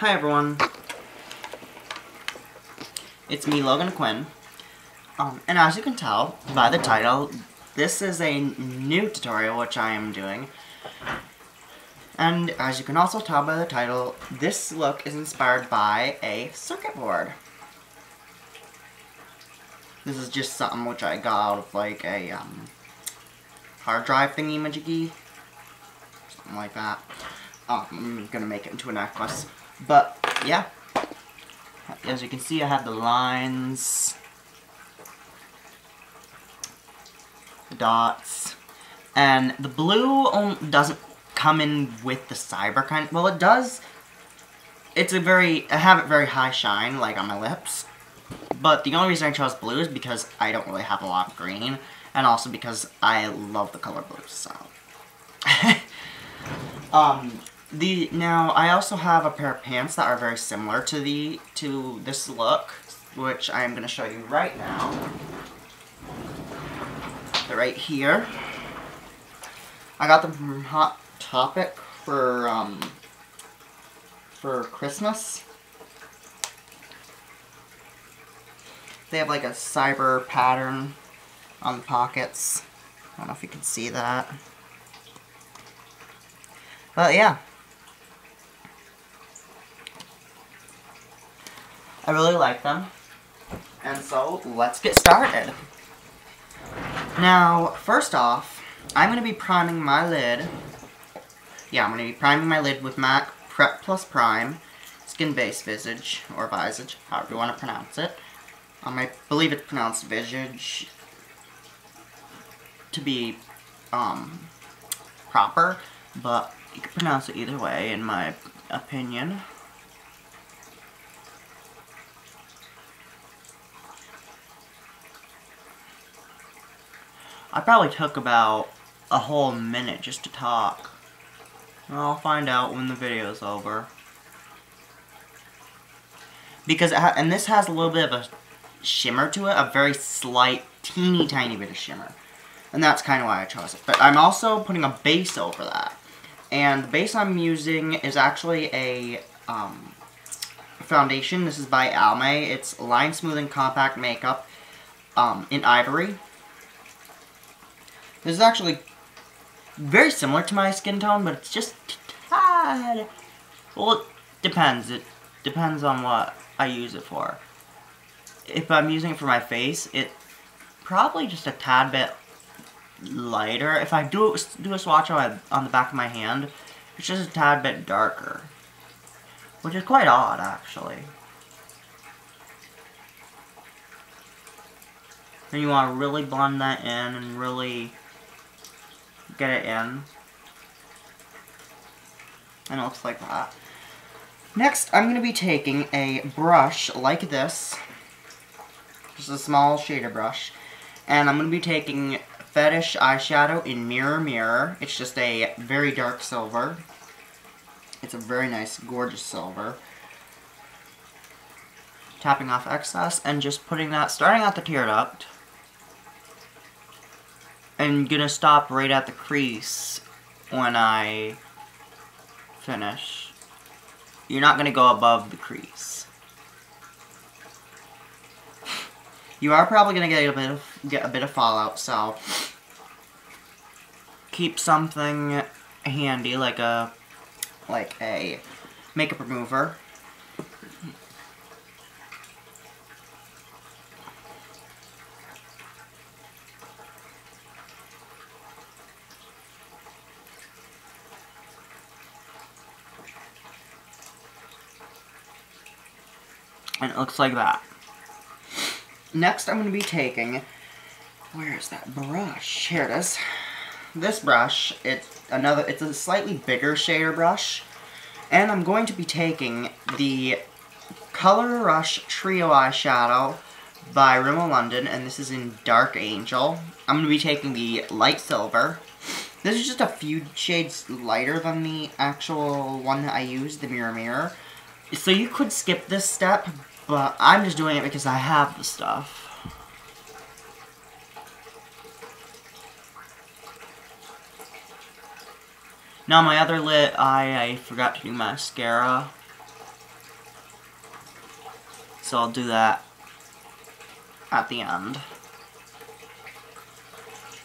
Hi everyone, it's me, Logan Quinn, and as you can tell by the title, this is a new tutorial which I am doing, and as you can also tell by the title, this look is inspired by a circuit board. This is just something which I got out of like a hard drive thingy-majiggy, something like that. I'm gonna make it into a necklace, but yeah. As you can see, I have the lines, the dots, and the blue doesn't come in with the cyber kind. Well, it does. I have it very high shine, like on my lips. But the only reason I chose blue is because I don't really have a lot of green, and also because I love the color blue, so. Now, I also have a pair of pants that are very similar to this look, which I am going to show you right now. They're right here. I got them from Hot Topic for Christmas. They have like a cyber pattern on the pockets. I don't know if you can see that. But yeah. I really like them, and so let's get started. Now, first off, I'm going to be priming my lid. Yeah, I'm going to be priming my lid with MAC Prep Plus Prime Skin Base Visage, or Visage, however you want to pronounce it. I believe it's pronounced Visage to be proper, but you can pronounce it either way, in my opinion. I probably took about a whole minute just to talk. I'll find out when the video's over. Because and this has a little bit of a shimmer to it, a very slight, teeny tiny bit of shimmer. And that's kind of why I chose it. But I'm also putting a base over that. And the base I'm using is actually a foundation. This is by Almay. It's Line Smoothing Compact Makeup in Ivory. This is actually very similar to my skin tone, but it's just a tad. Well, it depends. It depends on what I use it for. If I'm using it for my face, it's probably just a tad bit lighter. If I do a swatch on the back of my hand, it's just a tad bit darker. Which is quite odd, actually. And you want to really blend that in and really get it in. And it looks like that. Next, I'm going to be taking a brush like this. Just a small shader brush. And I'm going to be taking Fetish eyeshadow in Mirror Mirror. It's just a very dark silver. It's a very nice, gorgeous silver. Tapping off excess and just putting that, starting at the tear duct. I'm gonna stop right at the crease when I finish. You're not gonna go above the crease. You are probably gonna get a bit of fallout, so keep something handy like a makeup remover. And it looks like that. Next, I'm going to be taking, where is that brush? Here it is. This brush, it's a slightly bigger shader brush. And I'm going to be taking the Color Rush Trio Eyeshadow by Rimmel London, and this is in Dark Angel. I'm going to be taking the light silver. This is just a few shades lighter than the actual one that I used, the Mirror Mirror. So you could skip this step, but I'm just doing it because I have the stuff. Now my other lid, I forgot to do mascara. So I'll do that at the end.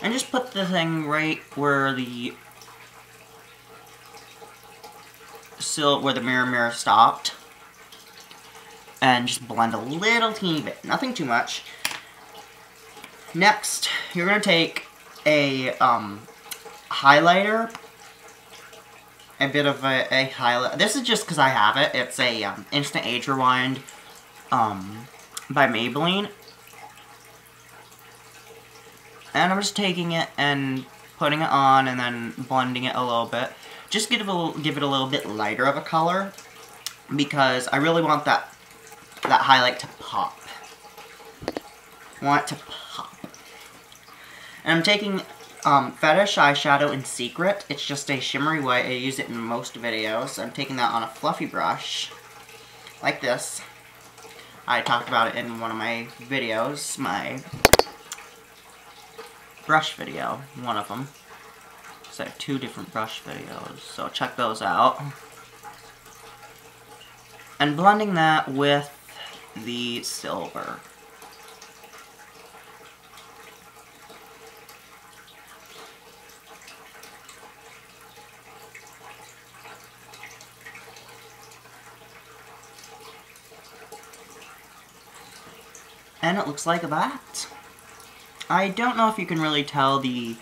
And just put the thing right where the mirror stopped. And just blend a little teeny bit. Nothing too much. Next, you're going to take a highlighter. A bit of a highlight. This is just because I have it. It's a Instant Age Rewind by Maybelline. And I'm just taking it and putting it on and then blending it a little bit. Just give it a little bit lighter of a color because I really want that highlight to pop. I want it to pop. And I'm taking Fetish eyeshadow in Secret. It's just a shimmery white. I use it in most videos. I'm taking that on a fluffy brush like this. I talked about it in one of my videos, my brush video, one of them. So I have 2 different brush videos, so check those out. And blending that with the silver. And it looks like that. I don't know if you can really tell the,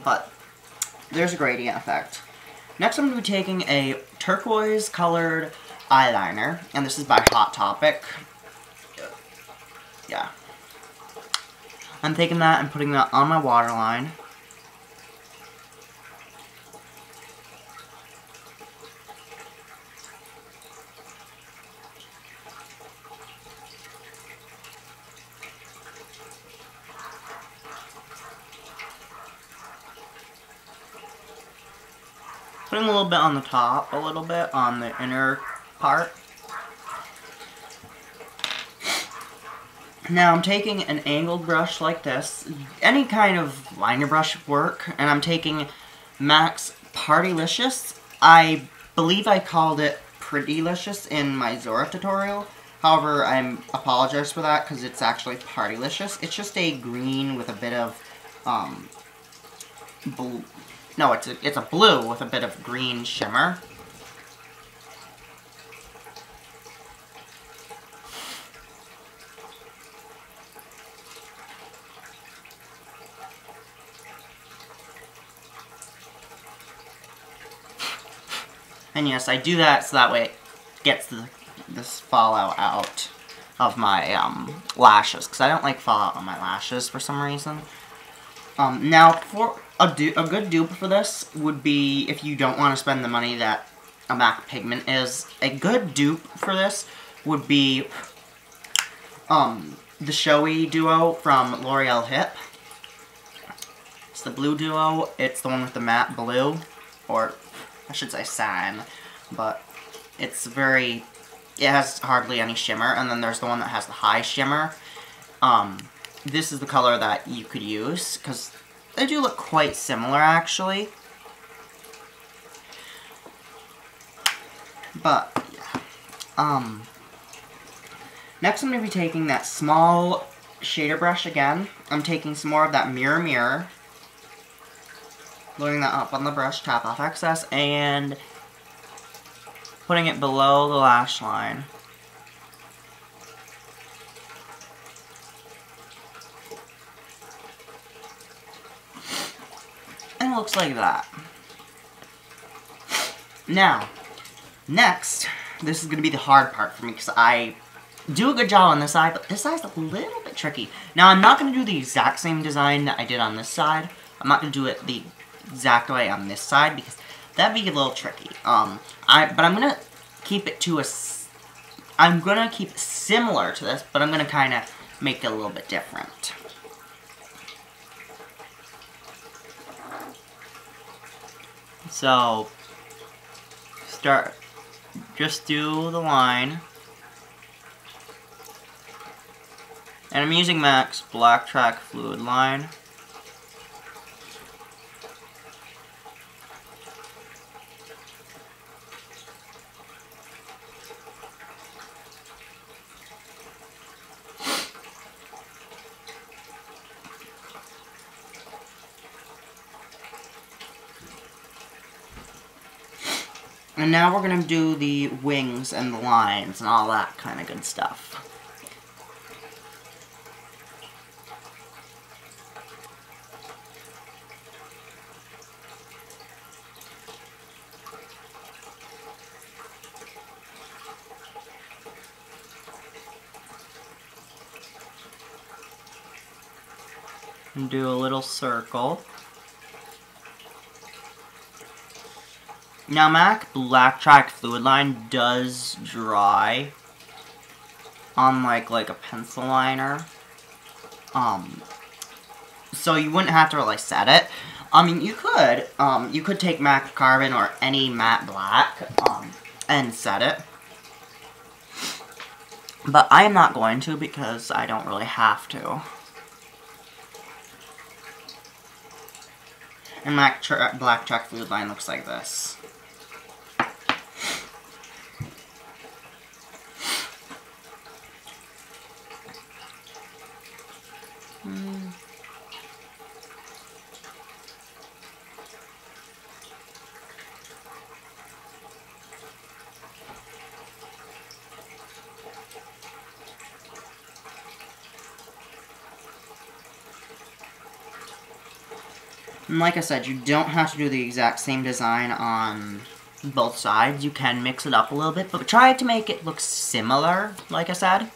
but there's a gradient effect. Next I'm going to be taking a turquoise colored eyeliner, and this is by Hot Topic. Yeah. I'm taking that and putting that on my waterline. Putting a little bit on the top, a little bit on the inner part. Now I'm taking an angled brush like this, any kind of liner brush would work, and I'm taking MAC's Partylicious. I believe I called it Prettylicious in my Zora tutorial. However, I apologize for that because it's actually Partylicious. It's just a green with a bit of blue. No, it's a blue with a bit of green shimmer. And yes, I do that so that way it gets this fallout out of my lashes, because I don't like fallout on my lashes for some reason. Now, for a good dupe for this would be, if you don't want to spend the money that a MAC pigment is, a good dupe for this would be the Showy Duo from L'Oreal Hip. It's the blue duo. It's the one with the matte blue, or I should say satin, but it has hardly any shimmer, and then there's the one that has the high shimmer. This is the color that you could use, because they do look quite similar, actually. But, yeah. Next I'm going to be taking that small shader brush again. I'm taking some more of that Mirror, loading that up on the brush, tap off excess, and putting it below the lash line. And it looks like that. Now, next, this is going to be the hard part for me, because I do a good job on this side, but this side's a little bit tricky. Now, I'm not going to do the exact same design that I did on this side. I'm not going to do it the exact way on this side, because that'd be a little tricky. But I'm going to keep it to I'm going to keep it similar to this, but I'm going to kind of make it a little bit different. So, just do the line, And I'm using MAC's Black Track Fluid line. And now we're going to do the wings and the lines and all that kind of good stuff. And do a little circle. Now, MAC Black Track Fluid Line does dry on like a pencil liner. So you wouldn't have to really set it. I mean, you could take MAC Carbon or any matte black, and set it. But I am not going to because I don't really have to. And MAC Black Track Fluid Line looks like this. And like I said, you don't have to do the exact same design on both sides. You can mix it up a little bit, but try to make it look similar, like I said.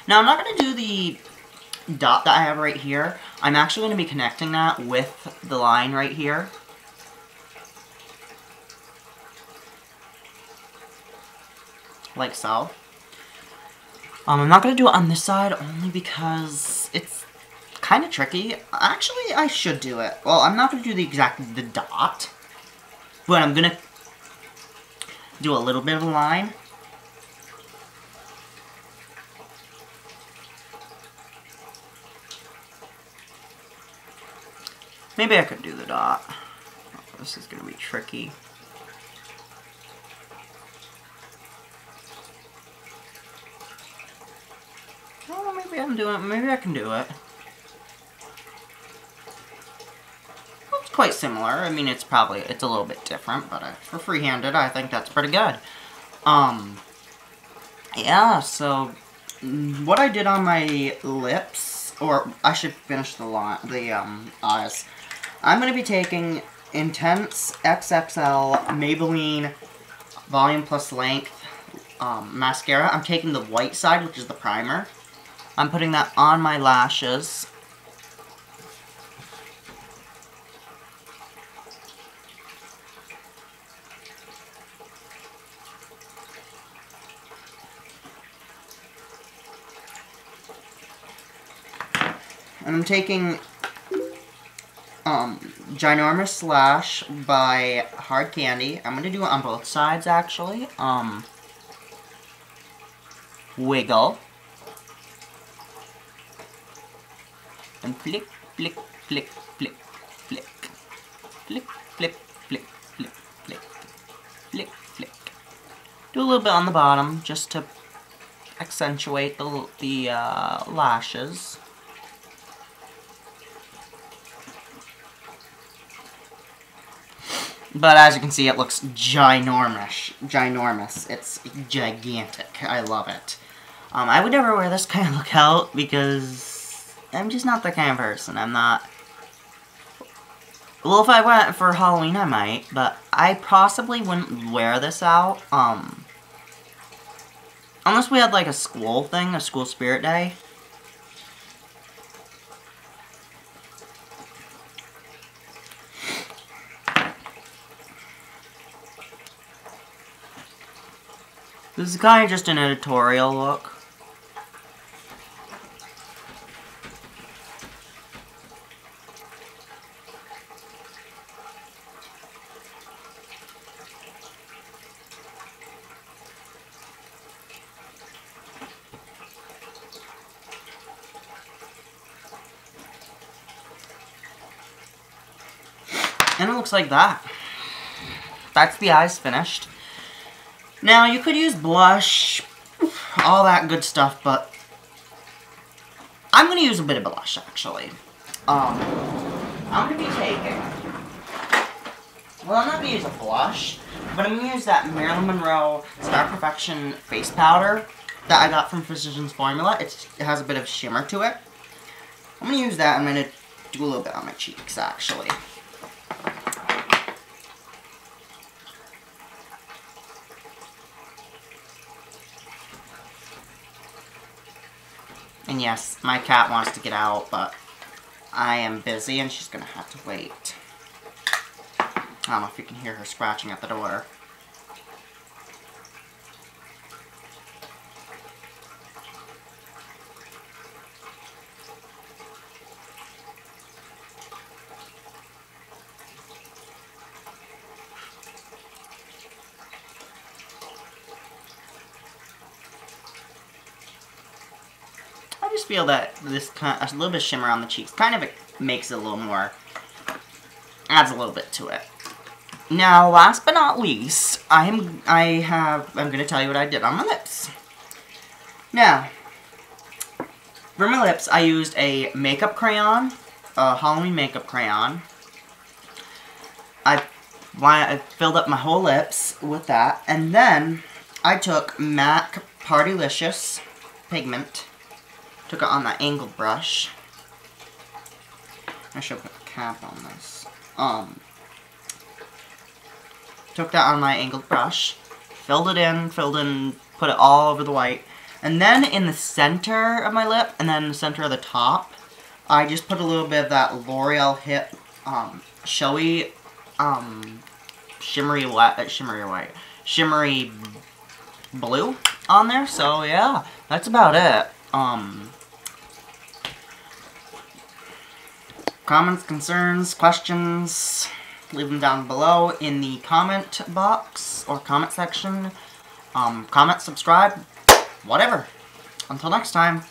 Now, I'm not going to do the dot that I have right here. I'm actually going to be connecting that with the line right here. Like so. I'm not going to do it on this side only because it's kind of tricky. Actually, I should do it. Well, I'm not going to do the dot. But I'm going to do a little bit of a line. Maybe I could do the dot. Oh, this is going to be tricky. Oh, maybe I can do it. Well, it's quite similar. I mean, it's a little bit different, but for free-handed, I think that's pretty good. Yeah, so what I did on my lips, or I should finish the eyes. I'm going to be taking Intense XXL Maybelline Volume Plus Length mascara. I'm taking the white side, which is the primer. I'm putting that on my lashes. And I'm taking Ginormous Lash by Hard Candy. I'm going to do it on both sides, actually. Wiggle. And flick, flick, flick, flick, flick. Flick, flick, flick, flick, flick. Flick, flick. Do a little bit on the bottom, just to accentuate the lashes. But as you can see, it looks ginormous. It's gigantic. I love it. I would never wear this kind of look out because I'm just not that kind of person. I'm not... Well, if I went for Halloween, I might, but I possibly wouldn't wear this out. Unless we had like a school thing, a school spirit day. This is kind of just an editorial look. And it looks like that. That's the eyes finished. Now, you could use blush, all that good stuff, but I'm going to use a bit of blush, actually. I'm going to be taking... Well, I'm not going to use a blush, but I'm going to use that Marilyn Monroe Star Perfection face powder that I got from Physicians Formula. It has a bit of shimmer to it. I'm going to use that. I'm going to do a little bit on my cheeks, actually. And yes, my cat wants to get out, but I am busy and she's gonna have to wait. I don't know if you can hear her scratching at the door. I just feel that this kind of, a little bit of shimmer on the cheeks kind of makes it a little more, adds a little bit to it. Now, last but not least, I'm going to tell you what I did on my lips. Now, for my lips, I used a makeup crayon, a Halloween makeup crayon. I filled up my whole lips with that, and then I took MAC Partylicious pigment. Took it on that angled brush. I should put a cap on this. Took that on my angled brush. Filled in, put it all over the white. And then in the center of my lip, and then the center of the top, I just put a little bit of that L'Oreal Hip Showy shimmery blue on there. So yeah, that's about it. Comments, concerns, questions, leave them down below in the comment box or comment section. Comment, subscribe, whatever. Until next time.